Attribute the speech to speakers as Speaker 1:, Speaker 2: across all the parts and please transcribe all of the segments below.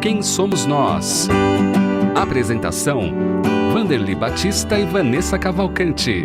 Speaker 1: Quem Somos Nós? Apresentação: Vanderly Batista e Vanessa Cavalcante.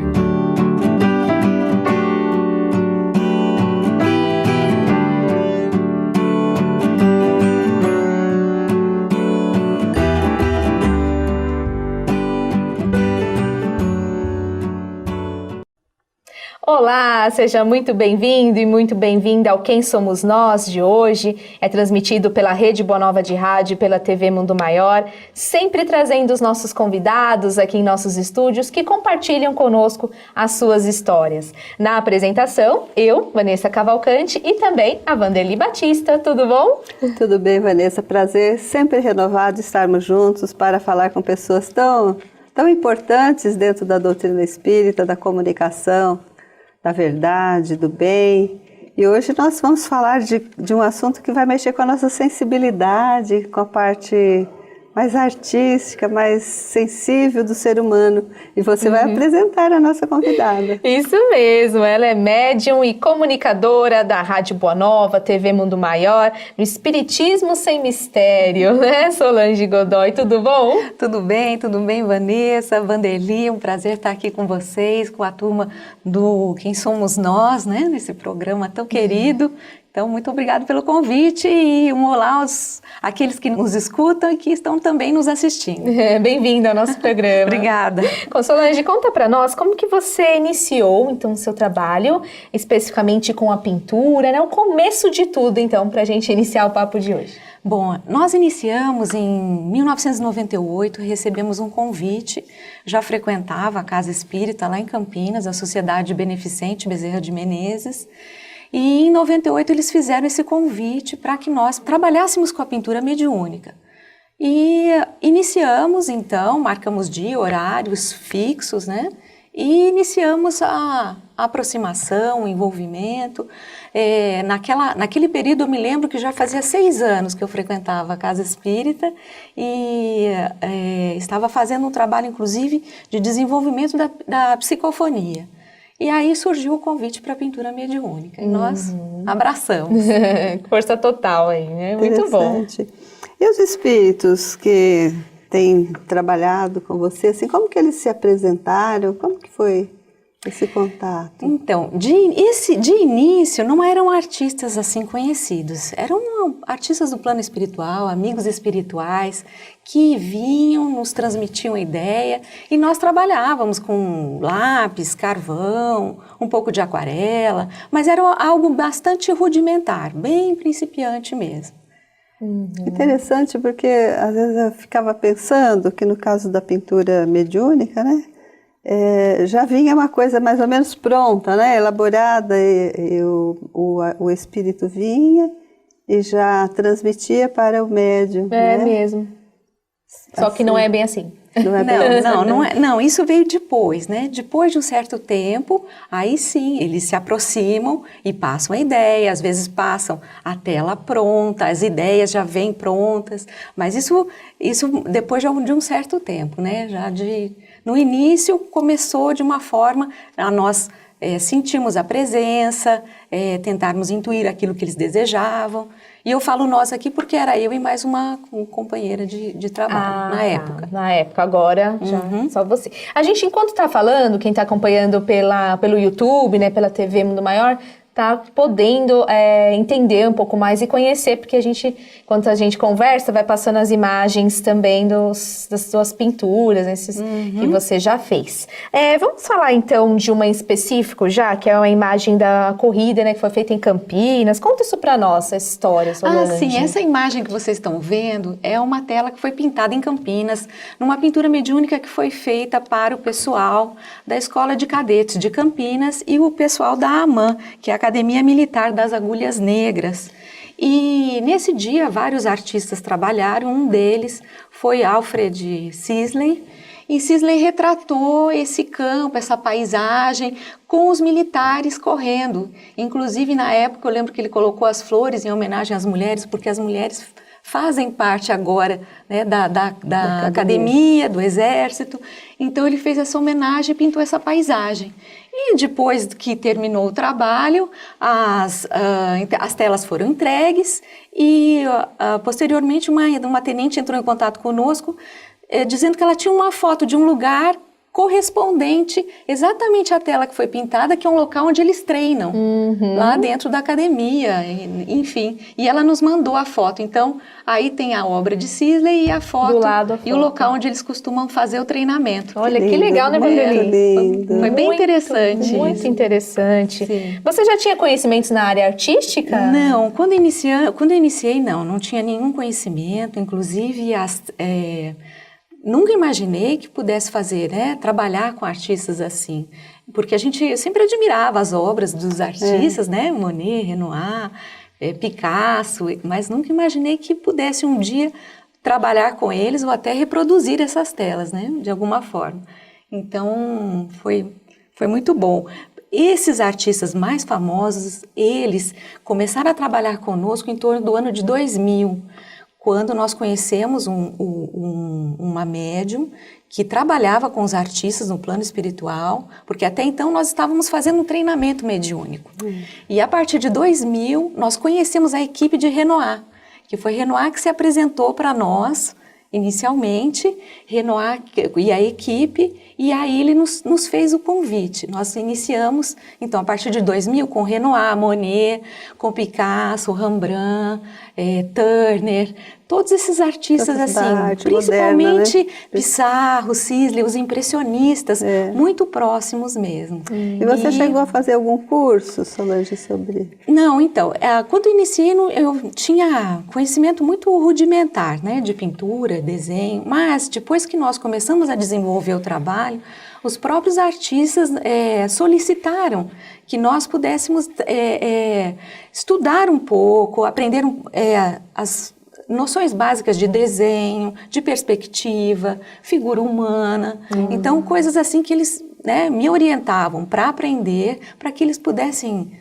Speaker 2: Olá, seja muito bem-vindo e muito bem-vinda ao Quem Somos Nós de hoje. É transmitido pela Rede Boa Nova de Rádio e pela TV Mundo Maior, sempre trazendo os nossos convidados aqui em nossos estúdios que compartilham conosco as suas histórias. Na apresentação, eu, Vanessa Cavalcante, e também a Vanderly Batista. Tudo bom?
Speaker 3: Tudo bem, Vanessa. Prazer sempre renovado estarmos juntos para falar com pessoas tão importantes dentro da doutrina espírita, da comunicação, da verdade, do bem. E hoje nós vamos falar de um assunto que vai mexer com a nossa sensibilidade, com a parte mais artística, mais sensível do ser humano. E você vai apresentar a nossa convidada.
Speaker 2: Isso mesmo, ela é médium e comunicadora da Rádio Boa Nova, TV Mundo Maior, no Espiritismo Sem Mistério, né, Solange Godoy? Tudo bom?
Speaker 4: Tudo bem, Vanessa, Vanderly, um prazer estar aqui com vocês, com a turma do Quem Somos Nós, né, nesse programa tão querido. Então, muito obrigado pelo convite e um olá àqueles que nos escutam e que estão também nos assistindo.
Speaker 2: Bem-vinda ao nosso programa.
Speaker 4: Obrigada.
Speaker 2: Solange, conta para nós como que você iniciou, então, o seu trabalho, especificamente com a pintura, né? O começo de tudo, então, para a gente iniciar o papo de hoje.
Speaker 4: Bom, nós iniciamos em 1998, recebemos um convite, já frequentava a Casa Espírita lá em Campinas, a Sociedade Beneficente Bezerra de Menezes. E em 98 eles fizeram esse convite para que nós trabalhássemos com a pintura mediúnica. E iniciamos então, marcamos dia, horários fixos, né? E iniciamos a aproximação, o envolvimento. Naquele período eu me lembro que já fazia 6 anos que eu frequentava a Casa Espírita e estava fazendo um trabalho inclusive de desenvolvimento da psicofonia. E aí surgiu o convite para a pintura mediúnica e nós abraçamos.
Speaker 2: Força total aí, né? Muito bom.
Speaker 3: E os espíritos que têm trabalhado com você, assim, como que eles se apresentaram? Como que foi esse contato?
Speaker 4: Então, de início não eram artistas assim conhecidos, eram artistas do plano espiritual, amigos espirituais, que vinham, nos transmitiam a ideia e nós trabalhávamos com lápis, carvão, um pouco de aquarela, mas era algo bastante rudimentar, bem principiante mesmo.
Speaker 3: Interessante, porque às vezes eu ficava pensando que no caso da pintura mediúnica, né, já vinha uma coisa mais ou menos pronta, né, elaborada, e o espírito vinha e já transmitia para o médium.
Speaker 2: É,
Speaker 3: né?
Speaker 2: mesmo. Só que não é bem assim.
Speaker 4: Não, isso veio depois, né? Depois de um certo tempo, aí sim, eles se aproximam e passam a ideia, às vezes passam a tela pronta, as ideias já vêm prontas, mas isso depois de um certo tempo, né? No início começou de uma forma a nós sentimos a presença, tentarmos intuir aquilo que eles desejavam. E eu falo nós aqui porque era eu e mais uma companheira de trabalho na época.
Speaker 2: Na época, agora já só você. A gente, enquanto está falando, quem está acompanhando pelo YouTube, né, pela TV Mundo Maior, tá podendo entender um pouco mais e conhecer, porque enquanto a gente conversa, vai passando as imagens também das suas pinturas, esses que você já fez. Vamos falar então de uma em específico já, que é uma imagem da corrida, né, que foi feita em Campinas. Conta isso para nós, essa história, Solange.
Speaker 4: Sim, essa imagem que vocês estão vendo é uma tela que foi pintada em Campinas, numa pintura mediúnica que foi feita para o pessoal da Escola de Cadetes de Campinas e o pessoal da AMAN, que é a Academia Militar das Agulhas Negras. E nesse dia vários artistas trabalharam, um deles foi Alfred Sisley, e Sisley retratou esse campo, essa paisagem, com os militares correndo. Inclusive na época eu lembro que ele colocou as flores em homenagem às mulheres, porque as mulheres fazem parte agora, né, da academia, do exército. Então ele fez essa homenagem e pintou essa paisagem. E depois que terminou o trabalho, as telas foram entregues e posteriormente uma tenente entrou em contato conosco dizendo que ela tinha uma foto de um lugar correspondente exatamente à tela que foi pintada, que é um local onde eles treinam, lá dentro da academia, enfim. E ela nos mandou a foto. Então, aí tem a obra de Sisley e a foto,
Speaker 2: Do lado a foto.
Speaker 4: E o local onde eles costumam fazer o treinamento.
Speaker 2: Olha, que
Speaker 3: lindo,
Speaker 2: legal, né, Vanderlei?
Speaker 3: lindo.
Speaker 4: Foi bem interessante.
Speaker 2: Muito interessante.
Speaker 4: Sim.
Speaker 2: Você já tinha conhecimentos na área artística?
Speaker 4: Não, quando eu iniciei, não tinha nenhum conhecimento, inclusive nunca imaginei que pudesse fazer, né, trabalhar com artistas assim, porque eu sempre admirava as obras dos artistas, né, Monet, Renoir, Picasso, mas nunca imaginei que pudesse um dia trabalhar com eles ou até reproduzir essas telas, né, de alguma forma. Então, foi muito bom. Esses artistas mais famosos, eles começaram a trabalhar conosco em torno do ano de 2000, quando nós conhecemos uma médium que trabalhava com os artistas no plano espiritual, porque até então nós estávamos fazendo um treinamento mediúnico. E a partir de 2000, nós conhecemos a equipe de Renoir, que foi Renoir que se apresentou para nós, inicialmente, Renoir e a equipe, e aí ele nos fez o convite. Nós iniciamos, então, a partir de 2000, com Renoir, Monet, com Picasso, Rembrandt, Turner, todos esses artistas, assim, principalmente moderna, né? Pissarro, Sisley, os impressionistas, muito próximos mesmo.
Speaker 3: E você chegou a fazer algum curso, Solange, sobre...
Speaker 4: Não, então, quando eu iniciei, eu tinha conhecimento muito rudimentar, né, de pintura, desenho, mas depois que nós começamos a desenvolver o trabalho, os próprios artistas solicitaram que nós pudéssemos estudar um pouco, aprender as noções básicas de desenho, de perspectiva, figura humana. Então, coisas assim que eles, né, me orientavam para aprender, para que eles pudessem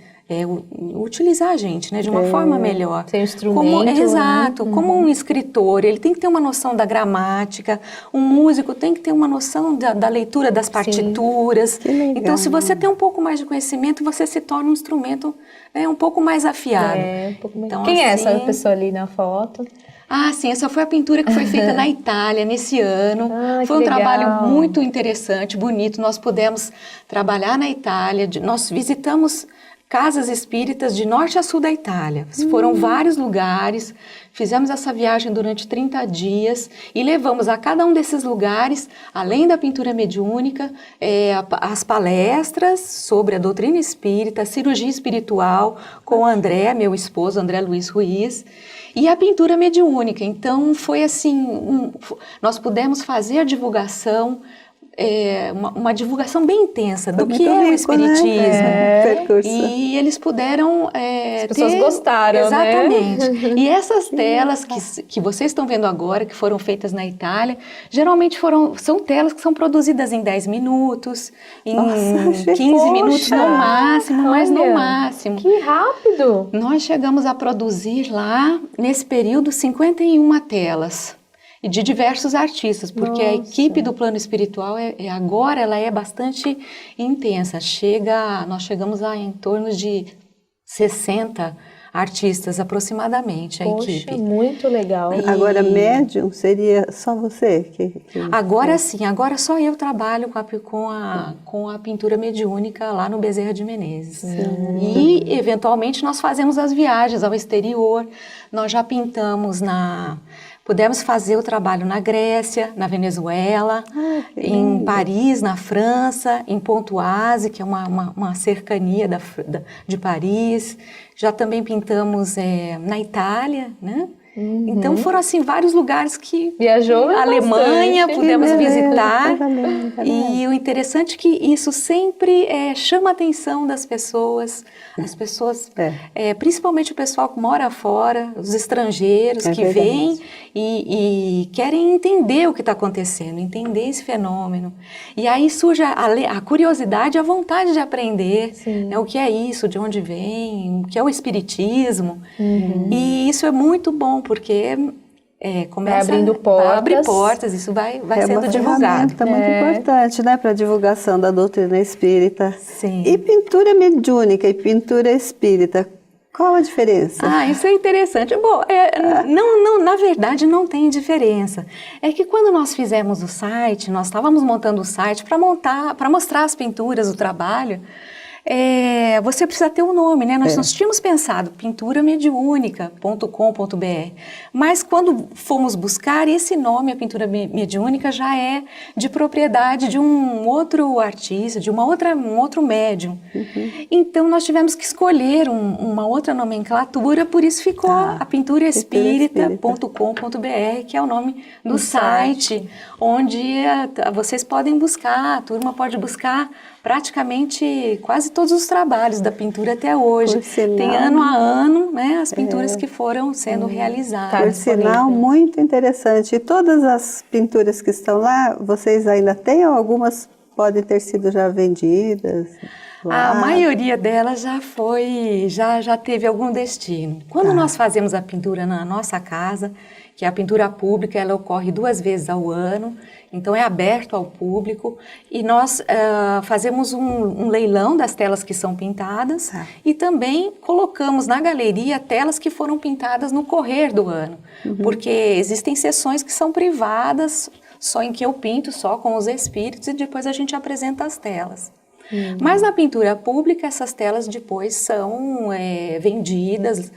Speaker 4: utilizar a gente, né, de uma forma melhor.
Speaker 2: Ser instrumento.
Speaker 4: Exato. Como um escritor, ele tem que ter uma noção da gramática, um músico tem que ter uma noção da leitura das partituras. Então, se você tem um pouco mais de conhecimento, você se torna um instrumento, né, um pouco mais afiado. Então,
Speaker 2: quem é essa pessoa ali na foto?
Speaker 4: Ah, sim, essa foi a pintura que foi feita na Itália nesse ano. Foi um trabalho muito interessante, bonito. Nós pudemos trabalhar na Itália, nós visitamos casas espíritas de norte a sul da Itália. Foram vários lugares, fizemos essa viagem durante 30 dias e levamos a cada um desses lugares, além da pintura mediúnica, as palestras sobre a doutrina espírita, a cirurgia espiritual com o André, meu esposo, André Luiz Ruiz, e a pintura mediúnica. Então, foi assim, nós pudemos fazer a divulgação, uma divulgação bem intensa do que é o espiritismo,
Speaker 3: né?
Speaker 4: E eles puderam
Speaker 2: as pessoas gostaram,
Speaker 4: exatamente,
Speaker 2: né?
Speaker 4: E essas telas que vocês estão vendo agora, que foram feitas na Itália, geralmente são telas que são produzidas em 10 minutos, em 15 minutos no máximo, mas no máximo.
Speaker 2: Que rápido!
Speaker 4: Nós chegamos a produzir lá, nesse período, 51 telas. E de diversos artistas, porque a equipe do plano espiritual agora ela é bastante intensa. Nós chegamos a em torno de 60 artistas aproximadamente, a equipe.
Speaker 2: Muito legal.
Speaker 3: Agora, médium seria só você?
Speaker 4: Agora sim, agora só eu trabalho com a pintura mediúnica lá no Bezerra de Menezes. E, eventualmente, nós fazemos as viagens ao exterior. Nós já pintamos Pudemos fazer o trabalho na Grécia, na Venezuela, em Paris, na França, em Pontoise, que é uma cercania de Paris. Já também pintamos na Itália, né? Então foram assim vários lugares que
Speaker 2: viajou
Speaker 4: a Alemanha
Speaker 2: bastante.
Speaker 4: pudemos visitar. E o interessante é que isso sempre chama a atenção das pessoas, as pessoas, principalmente o pessoal que mora fora, os estrangeiros que vêm e querem entender o que está acontecendo, entender esse fenômeno. E aí surge a curiosidade, a vontade de aprender, né, o que é isso, de onde vem, o que é o espiritismo. E isso é muito bom, porque começa
Speaker 2: abrindo portas.
Speaker 4: Vai abrir portas, isso vai sendo divulgado.
Speaker 3: É muito importante, né, para a divulgação da doutrina espírita.
Speaker 4: Sim.
Speaker 3: E pintura mediúnica e pintura espírita, qual a diferença?
Speaker 4: Isso é interessante. Bom, na verdade não tem diferença. É que quando nós fizemos o site, nós estávamos montando o site para mostrar as pinturas, o trabalho, você precisa ter um nome, né? Nós tínhamos pensado pinturamediúnica.com.br, mas quando fomos buscar, esse nome, a pintura mediúnica, já é de propriedade de um outro artista, de um outro médium. Então nós tivemos que escolher uma outra nomenclatura, por isso ficou a pinturaespírita.com.br, que é o nome do site, onde vocês podem buscar, a turma pode buscar praticamente quase todos os trabalhos da pintura até hoje. Tem ano a ano, né, as pinturas que foram sendo realizadas.
Speaker 3: Por sinal, muito interessante. E todas as pinturas que estão lá, vocês ainda têm ou algumas podem ter sido já vendidas?
Speaker 4: A maioria delas já teve algum destino. Quando nós fazemos a pintura na nossa casa, que é a pintura pública, ela ocorre 2 vezes ao ano, então é aberto ao público, e nós fazemos um leilão das telas que são pintadas e também colocamos na galeria telas que foram pintadas no correr do ano, porque existem sessões que são privadas, só em que eu pinto só com os espíritos e depois a gente apresenta as telas. Mas na pintura pública, essas telas depois são vendidas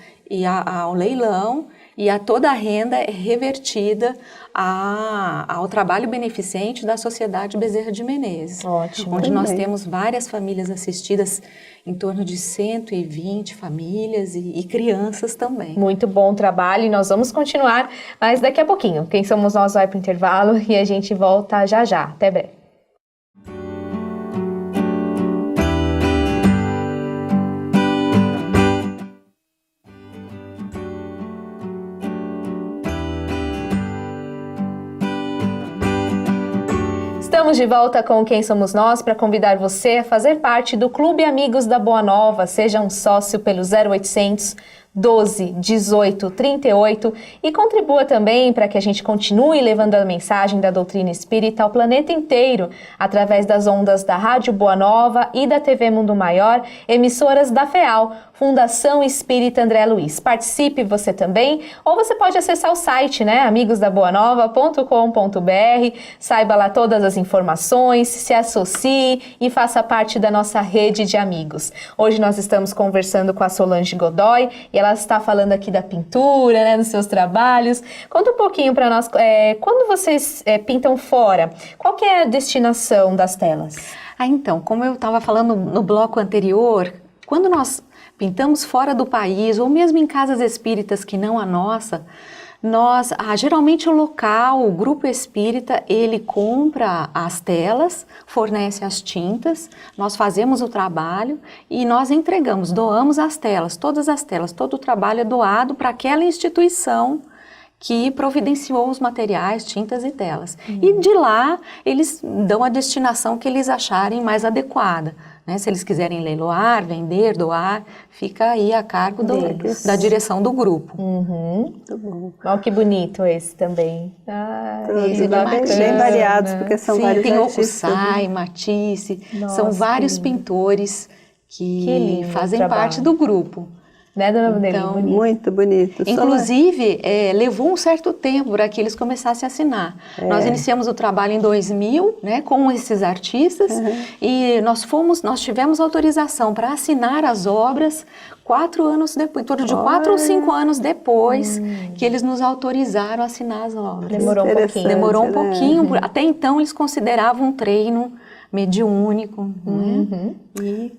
Speaker 4: ao leilão, e toda a renda é revertida ao trabalho beneficente da Sociedade Bezerra de Menezes.
Speaker 2: Ótimo.
Speaker 4: Onde nós temos várias famílias assistidas, em torno de 120 famílias e crianças também.
Speaker 2: Muito bom trabalho e nós vamos continuar, mas daqui a pouquinho. Quem Somos Nós vai para o intervalo e a gente volta já já. Até breve. Estamos de volta com Quem Somos Nós para convidar você a fazer parte do Clube Amigos da Boa Nova. Seja um sócio pelo 0800 12 18 38 e contribua também para que a gente continue levando a mensagem da doutrina espírita ao planeta inteiro através das ondas da Rádio Boa Nova e da TV Mundo Maior, emissoras da FEAL, Fundação Espírita André Luiz. Participe você também, ou você pode acessar o site, né, amigosdaboanova.com.br, saiba lá todas as informações, se associe e faça parte da nossa rede de amigos. Hoje nós estamos conversando com a Solange Godoy e ela está falando aqui da pintura, né, nos seus trabalhos. Conta um pouquinho para nós, quando vocês pintam fora, qual que é a destinação das telas?
Speaker 4: Então, como eu estava falando no bloco anterior, quando nós pintamos fora do país, ou mesmo em casas espíritas que não a nossa, geralmente o local, o grupo espírita, ele compra as telas, fornece as tintas, nós fazemos o trabalho e nós entregamos, doamos as telas, todas as telas, todo o trabalho é doado para aquela instituição que providenciou os materiais, tintas e telas. E de lá, eles dão a destinação que eles acharem mais adequada. Né? Se eles quiserem leiloar, vender, doar, fica aí a cargo da direção do grupo.
Speaker 3: Muito bom.
Speaker 2: Olha que bonito esse também.
Speaker 3: Bem variados, porque são vários
Speaker 4: tem
Speaker 3: artistas.
Speaker 4: Okusai, Matisse,
Speaker 2: Nossa,
Speaker 4: são vários
Speaker 2: que lindo.
Speaker 4: pintores que fazem
Speaker 2: trabalho.
Speaker 4: parte do grupo.
Speaker 2: Né, dona Vanderlei?
Speaker 4: Então,
Speaker 2: Bonito.
Speaker 3: Muito bonito.
Speaker 4: Inclusive, levou um certo tempo para que eles começassem a assinar. Nós iniciamos o trabalho em 2000, né, com esses artistas, e nós tivemos autorização para assinar as obras 4 anos depois, em torno de 4 ou 5 anos depois, que eles nos autorizaram a assinar as obras.
Speaker 2: Demorou um pouquinho.
Speaker 4: Demorou um pouquinho, até então eles consideravam um treino mediúnico.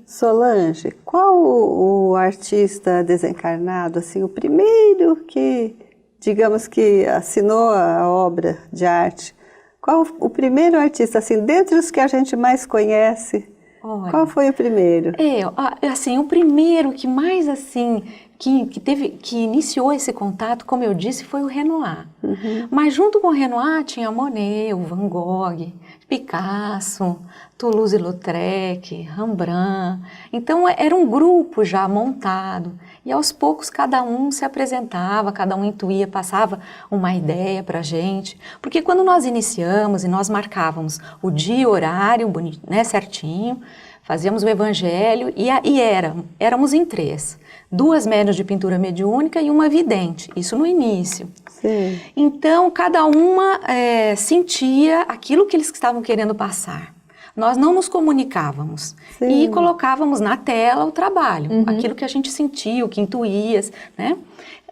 Speaker 3: Solange, qual o artista desencarnado, assim, o primeiro que, digamos que assinou a obra de arte? Qual o primeiro artista, assim, dentre os que a gente mais conhece?
Speaker 4: Olha,
Speaker 3: qual foi o primeiro?
Speaker 4: Assim, o primeiro que mais, assim, que iniciou esse contato, como eu disse, foi o Renoir. Mas junto com o Renoir tinha Monet, o Van Gogh, Picasso, Toulouse-Lautrec, Rembrandt. Então era um grupo já montado e aos poucos cada um se apresentava, cada um intuía, passava uma ideia para a gente. Porque quando nós iniciamos e nós marcávamos o dia e horário, né, certinho, fazíamos o evangelho e éramos em 3. 2 médiuns de pintura mediúnica e uma vidente, isso no início.
Speaker 3: Sim.
Speaker 4: Então, cada uma sentia aquilo que eles estavam querendo passar. Nós não nos comunicávamos.
Speaker 3: Sim.
Speaker 4: E colocávamos na tela o trabalho, aquilo que a gente sentia, o que intuía, né?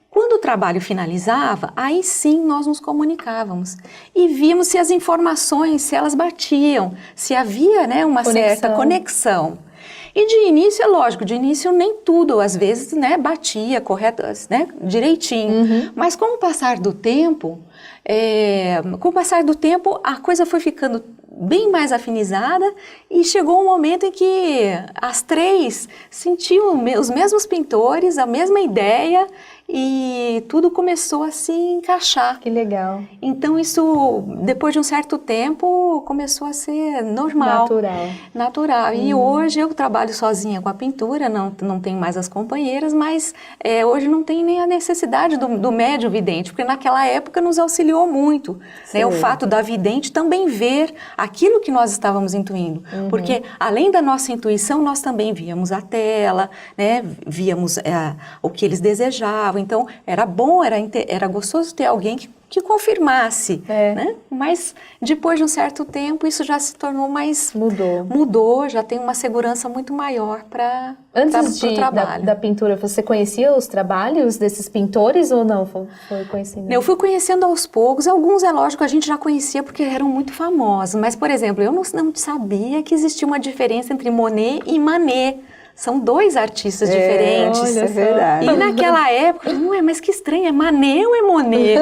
Speaker 4: Quando o trabalho finalizava, aí sim nós nos comunicávamos e víamos se as informações, se elas batiam, se havia, né, uma certa conexão. E de início, é lógico, de início nem tudo, às vezes, né, batia correto, né, direitinho. Mas com o passar do tempo, a coisa foi ficando bem mais afinizada e chegou um momento em que as 3 sentiam os mesmos pintores, a mesma ideia e tudo começou a se encaixar.
Speaker 2: Que legal.
Speaker 4: Então isso, depois de um certo tempo, começou a ser normal. Natural. E hoje eu trabalho sozinha com a pintura, não tenho mais as companheiras, mas hoje não tem nem a necessidade do médium vidente, porque naquela época nos auxiliou muito, né, o fato da vidente também ver aquilo que nós estávamos intuindo. Porque além da nossa intuição, nós também víamos a tela, né, víamos o que eles desejavam. Então, era bom, era gostoso ter alguém que confirmasse, né? Mas depois de um certo tempo, isso já se tornou mais... Mudou, já tem uma segurança muito maior para o trabalho.
Speaker 2: Da pintura, você conhecia os trabalhos desses pintores ou não? Foi conhecendo?
Speaker 4: Eu fui conhecendo aos poucos. Alguns, é lógico, a gente já conhecia porque eram muito famosos. Mas, por exemplo, eu não sabia que existia uma diferença entre Monet e Manet. São 2 artistas diferentes.
Speaker 3: Olha, é verdade.
Speaker 4: E naquela época, mas que estranho, é Manet ou é Monet?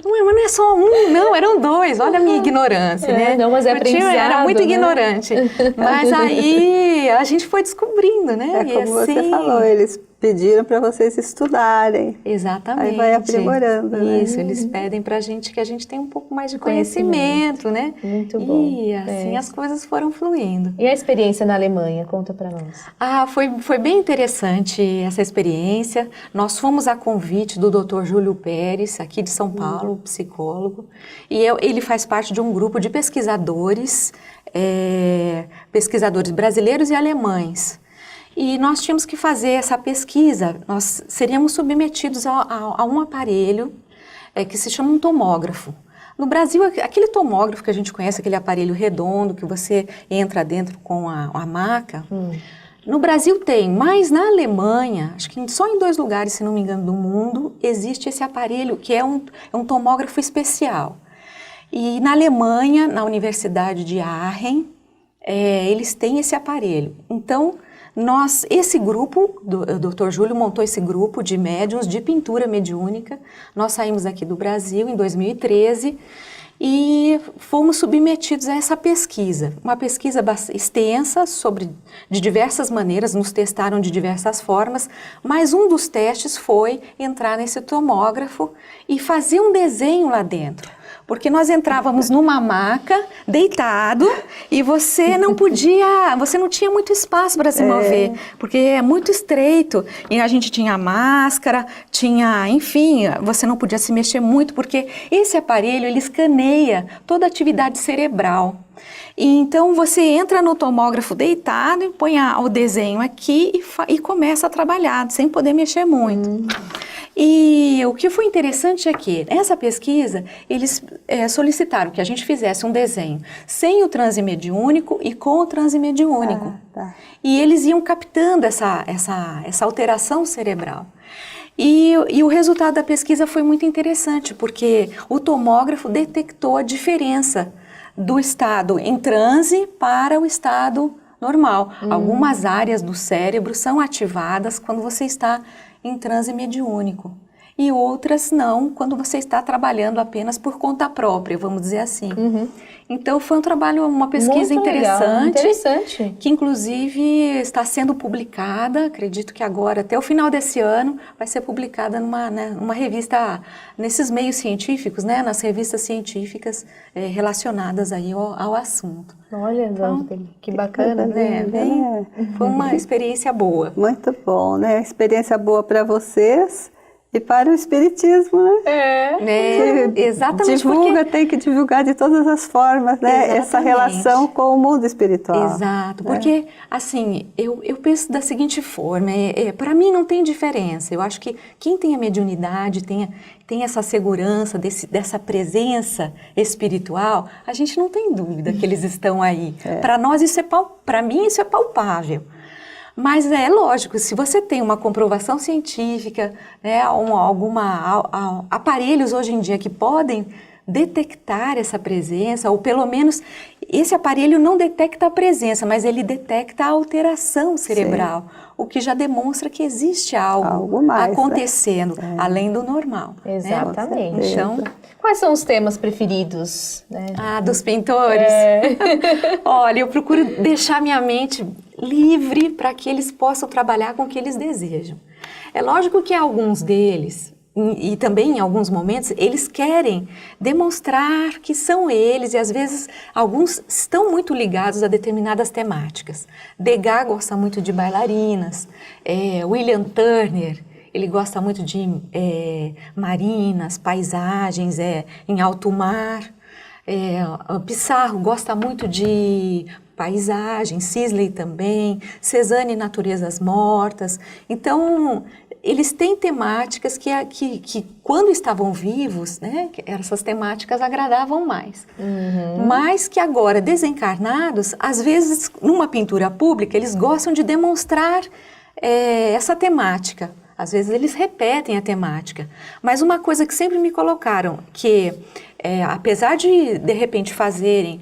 Speaker 4: Mas não é só um, não, eram 2. Olha a minha ignorância, né?
Speaker 2: Não, mas é aprendizado,
Speaker 4: era muito
Speaker 2: né?
Speaker 4: ignorante. Mas aí a gente foi descobrindo, né?
Speaker 3: Como você falou, eles pediram para vocês estudarem.
Speaker 4: Exatamente.
Speaker 3: Aí vai aprimorando, né?
Speaker 4: Isso, eles pedem para a gente que a gente tenha um pouco mais de conhecimento, né?
Speaker 2: Muito bom.
Speaker 4: E assim as coisas foram fluindo.
Speaker 2: E a experiência na Alemanha? Conta para nós.
Speaker 4: Foi bem interessante essa experiência. Nós fomos a convite do Dr. Júlio Pérez, aqui de São Paulo, psicólogo. E ele faz parte de um grupo de pesquisadores, pesquisadores brasileiros e alemães. E nós tínhamos que fazer essa pesquisa, nós seríamos submetidos a um aparelho que se chama um tomógrafo. No Brasil, aquele tomógrafo que a gente conhece, aquele aparelho redondo que você entra dentro com a maca, no Brasil tem, mas na Alemanha, acho que só em 2 lugares, se não me engano, do mundo, existe esse aparelho que é um tomógrafo especial. E na Alemanha, na Universidade de Aachen, eles têm esse aparelho. Então, esse grupo, o Dr. Júlio montou esse grupo de médiuns de pintura mediúnica. Nós saímos aqui do Brasil em 2013 e fomos submetidos a essa pesquisa. Uma pesquisa extensa de diversas maneiras, nos testaram de diversas formas, mas um dos testes foi entrar nesse tomógrafo e fazer um desenho lá dentro. Porque nós entrávamos numa maca, deitado, e você não tinha muito espaço para se mover, porque é muito estreito. E a gente tinha máscara, enfim, você não podia se mexer muito, porque esse aparelho, ele escaneia toda a atividade cerebral. E então você entra no tomógrafo deitado e põe o desenho aqui e começa a trabalhar, sem poder mexer muito. E o que foi interessante é que, nessa pesquisa, eles solicitaram que a gente fizesse um desenho sem o transe mediúnico e com o transe mediúnico. E eles iam captando essa alteração cerebral. E o resultado da pesquisa foi muito interessante, porque o tomógrafo detectou a diferença do estado em transe para o estado normal. Algumas áreas do cérebro são ativadas quando você está em transe mediúnico. e outras não, quando você está trabalhando apenas por conta própria, vamos dizer assim. Então foi um trabalho, uma pesquisa
Speaker 2: Muito legal,
Speaker 4: interessante, que inclusive está sendo publicada, acredito que agora, até o final desse ano, vai ser publicada numa revista, nesses meios científicos, né, nas revistas científicas relacionadas aí ao assunto.
Speaker 2: Olha, então, que bacana, né?
Speaker 4: Foi uma experiência boa.
Speaker 3: Muito bom, né? Experiência boa para vocês e para o Espiritismo, né?
Speaker 4: Exatamente.
Speaker 3: Divulga, tem que divulgar de todas as formas, né?
Speaker 4: Exatamente.
Speaker 3: Essa relação com o mundo espiritual.
Speaker 4: Exato, porque assim, eu penso da seguinte forma, para mim não tem diferença, eu acho que quem tem a mediunidade, tem essa segurança dessa presença espiritual, a gente não tem dúvida que eles estão aí. Para nós para mim isso é palpável. Mas é lógico, se você tem uma comprovação científica, né, aparelhos hoje em dia que podem detectar essa presença, ou pelo menos esse aparelho não detecta a presença, mas ele detecta a alteração cerebral, o que já demonstra que existe algo mais, acontecendo, né? Além do normal.
Speaker 2: Exatamente.
Speaker 4: Né? Então,
Speaker 2: quais são os temas preferidos? Né?
Speaker 4: Dos pintores? Olha, eu procuro deixar minha mente livre para que eles possam trabalhar com o que eles desejam. É lógico que alguns deles, e também em alguns momentos, eles querem demonstrar que são eles, e às vezes alguns estão muito ligados a determinadas temáticas. Degas gosta muito de bailarinas, William Turner, ele gosta muito de marinas, paisagens em alto mar. Pissarro gosta muito de paisagem, Sisley também, Cézanne, naturezas mortas. Então, eles têm temáticas que quando estavam vivos, né, essas temáticas agradavam mais. Mas que agora, desencarnados, às vezes, numa pintura pública, eles gostam de demonstrar essa temática. Às vezes eles repetem a temática. Mas uma coisa que sempre me colocaram, que apesar de repente fazerem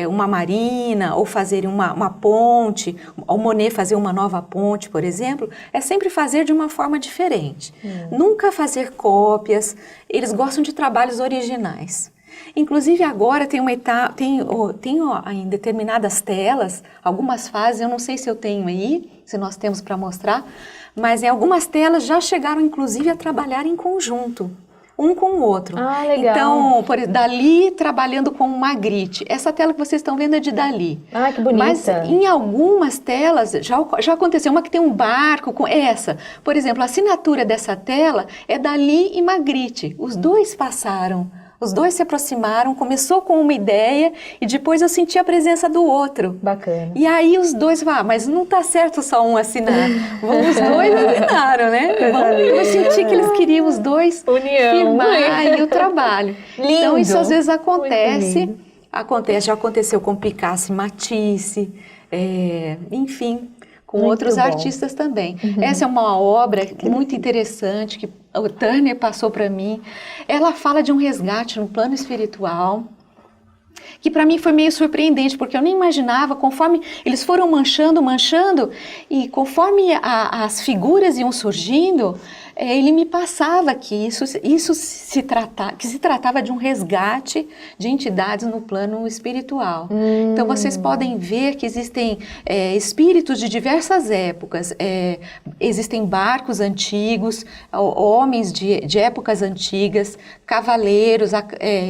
Speaker 4: uma marina ou fazerem uma ponte, o Monet fazer uma nova ponte, por exemplo, é sempre fazer de uma forma diferente. Nunca fazer cópias, eles gostam de trabalhos originais. Inclusive agora tem em determinadas telas, algumas fases, eu não sei se eu tenho aí, se nós temos para mostrar, mas em algumas telas já chegaram inclusive a trabalhar em conjunto, um com o outro.
Speaker 2: Ah, legal.
Speaker 4: Então, por exemplo, Dalí trabalhando com Magritte. Essa tela que vocês estão vendo é de Dalí.
Speaker 2: Ah, que bonita.
Speaker 4: Mas em algumas telas já aconteceu, uma que tem um barco com essa. Por exemplo, a assinatura dessa tela é Dalí e Magritte. Os dois passaram. Os dois se aproximaram, começou com uma ideia e depois eu senti a presença do outro.
Speaker 2: Bacana.
Speaker 4: E aí os dois falaram, mas não tá certo só um assinar. Os dois assinaram, né? Eu senti que eles queriam os dois firmar aí o trabalho.
Speaker 2: Lindo.
Speaker 4: Então isso às vezes acontece. Já aconteceu com Picasso e Matisse, enfim, com
Speaker 2: Muito
Speaker 4: outros
Speaker 2: bom.
Speaker 4: artistas também. Essa é uma obra muito interessante que o Turner passou para mim. Ela fala de um resgate no plano espiritual, que para mim foi meio surpreendente, porque eu nem imaginava, conforme eles foram manchando, e conforme as figuras iam surgindo, ele me passava que se tratava de um resgate de entidades no plano espiritual. Então vocês podem ver que existem espíritos de diversas épocas, existem barcos antigos, homens de épocas antigas, cavaleiros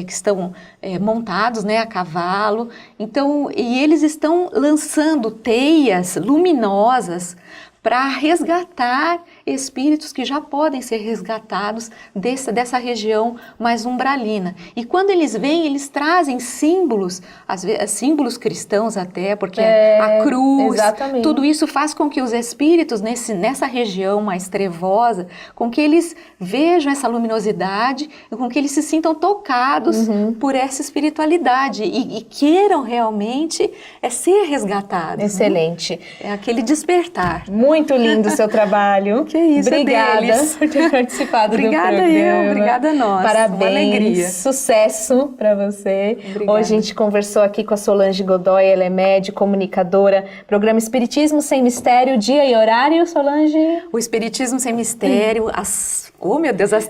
Speaker 4: que estão montados, né, a cavalo. Então, e eles estão lançando teias luminosas para resgatar espíritos que já podem ser resgatados dessa região mais umbralina. E quando eles vêm, eles trazem símbolos, às vezes, símbolos cristãos até, porque a cruz,
Speaker 2: exatamente.
Speaker 4: Tudo isso faz com que os espíritos nessa região mais trevosa, com que eles vejam essa luminosidade, com que eles se sintam tocados por essa espiritualidade e queiram realmente ser resgatados.
Speaker 2: Excelente.
Speaker 4: Né? É aquele despertar.
Speaker 2: Muito lindo o seu trabalho.
Speaker 4: Que isso,
Speaker 2: Obrigada
Speaker 4: deles.
Speaker 2: por ter participado
Speaker 4: Obrigada
Speaker 2: do programa.
Speaker 4: obrigada a nós.
Speaker 2: Parabéns,
Speaker 4: Uma alegria.
Speaker 2: Sucesso para você.
Speaker 4: Obrigada.
Speaker 2: Hoje a gente conversou aqui com a Solange Godoy, ela é médium, comunicadora, programa Espiritismo Sem Mistério, dia e horário, Solange?
Speaker 4: O Espiritismo Sem Mistério, às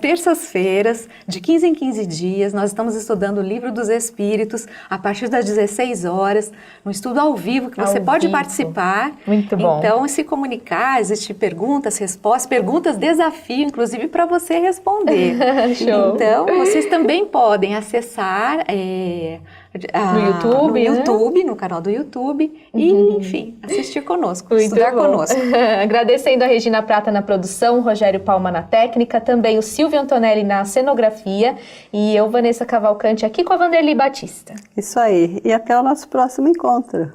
Speaker 4: terças-feiras, de 15 em 15 dias, nós estamos estudando o Livro dos Espíritos, a partir das 16 horas, um estudo ao vivo, que você
Speaker 2: Ao
Speaker 4: pode
Speaker 2: vivo.
Speaker 4: participar.
Speaker 2: Muito bom.
Speaker 4: Então, se comunicar, existem perguntas, respostas, perguntas, desafio, inclusive, para você responder.
Speaker 2: Show.
Speaker 4: Então, vocês também podem acessar
Speaker 2: no YouTube,
Speaker 4: no
Speaker 2: né?
Speaker 4: YouTube, no canal do YouTube, e, enfim, assistir conosco,
Speaker 2: Muito
Speaker 4: estudar
Speaker 2: bom.
Speaker 4: conosco.
Speaker 2: Agradecendo a Regina Prata na produção, Rogério Palma na técnica, também o Silvio Antonelli na cenografia e eu, Vanessa Cavalcante, aqui com a Vanderly Batista.
Speaker 3: Isso aí. E até o nosso próximo encontro.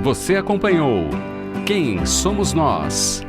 Speaker 1: Você acompanhou Quem Somos Nós?